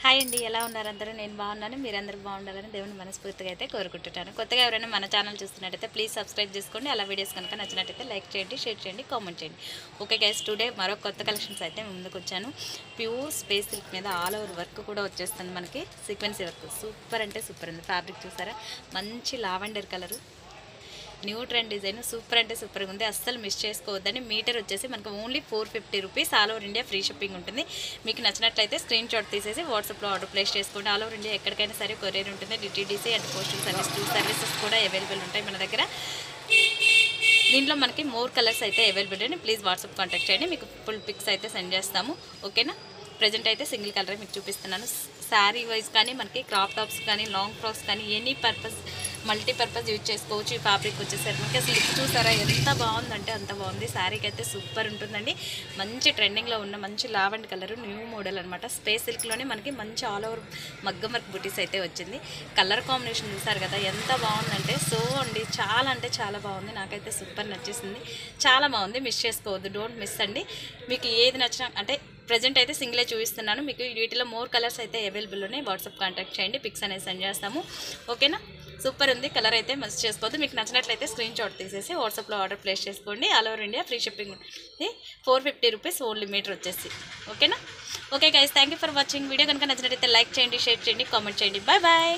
Hi అండి, ఎలా ఉన్నారు అందరూ? నేను బాగున్నాను. మీరందరూ బాగుండాలని దేవుని మనస్ఫూర్తిగా అయితే కోరుకుంటున్నాను. కొత్తగా ఎవరైనా మన ఛానల్ చూస్తున్నట్టయితే ప్లీజ్ సబ్స్క్రైబ్ చేసుకోండి. అలా వీడియోస్ కనుక నచ్చినట్టయితే లైక్ చేయండి, షేర్ చేయండి, కామెంట్ చేయండి. ఓకే గైస్, టుడే మరో కొత్త కలెక్షన్స్ అయితే ముందుకు వచ్చాను. ప్యూర్ స్పేస్ సిల్క్ మీద ఆల్ ఓవర్ వర్క్ కూడా వచ్చేస్తుంది మనకి. సీక్వెన్సీ వర్క్ సూపర్ అంటే సూపర్ ఉంది. ఫ్యాబ్రిక్ చూసారా, మంచి lavender colour, new trend design, super అంటే సూపర్గా ఉంది. అస్సలు మిస్ చేసుకోవద్దని. మీటర్ వచ్చేసి మనకు only 450 rupees. All over India free shipping ఉంటుంది. మీకు నచ్చినట్లయితే స్క్రీన్ షాట్ తీసేసి వాట్సాప్లో ఆర్డర్ ప్లేస్ చేసుకోండి. ఆల్ ఓవర్ ఇండియా ఎక్కడికైనా సరే కొరియర్ ఉంటుంది. DTDC and postal service, 2 services కూడా అవైలబుల్ ఉంటాయి మన దగ్గర. దీంట్లో మనకి మోర్ కలర్స్ అయితే అవైలబుల్ అండి. ప్లీజ్ వాట్సాప్ కాంటాక్ట్ చేయండి, మీకు ఫుల్ పిక్స్ అయితే సెండ్ చేస్తాము. ఓకేనా? ప్రజెంట్ అయితే సింగిల్ కలర్ మీకు చూపిస్తున్నాను. శారీ వైజ్ కానీ మనకి క్రాప్ టాప్స్ కానీ లాంగ్ ఫ్రాక్స్ కానీ ఎనీ పర్పస్, మల్టీపర్పస్ యూజ్ చేసుకోవచ్చు. ఈ ఫ్యాబ్రిక్ వచ్చేసరికి మనకి అసలు లుక్ చూసారా ఎంత బాగుందంటే అంత బాగుంది. శారీకి అయితే సూపర్ ఉంటుందండి. మంచి ట్రెండింగ్లో ఉన్న మంచి లావెండర్ కలర్, న్యూ మోడల్ అనమాట. స్పేస్ సిల్క్లోనే మనకి మంచి ఆల్ ఓవర్ మగ్గం వర్క్ బుటీస్ అయితే వచ్చింది. కలర్ కాంబినేషన్ చూసారు కదా ఎంత బాగుందంటే సో అండి, చాలా అంటే చాలా బాగుంది. నాకైతే సూపర్ నచ్చేసింది, చాలా బాగుంది. మిస్ చేసుకోవద్దు, డోంట్ మిస్ అండి. మీకు ఏది నచ్చినా అంటే ప్రజెంట్ అయితే సింగిలే చూపిస్తున్నాను. మీకు వీటిలో మోర్ కలర్స్ అయితే అవైలబుల్ ఉన్నాయి. వాట్సాప్ కాంటాక్ట్ చేయండి, పిక్స్ అనేది సెండ్ చేస్తాము. ఓకేనా? సూపర్ ఉంది. కలర్ అయితే మిస్ చేసుకోవద్దు. మీకు నచ్చినట్లయితే స్క్రీన్ షాట్ తీసేసి వాట్సాప్లో ఆర్డర్ ప్లేస్ చేసుకోండి. All over India free shipping ఉంది. 450 రూపీస్ ఓన్లీ మీటర్ వచ్చేసి. ఓకేనా? Okay guys, thank you for watching. Video కనుక నచ్చినట్లయితే లైక్ చేయండి, షేర్ చేయండి, కామెంట్ చేయండి. Bye bye.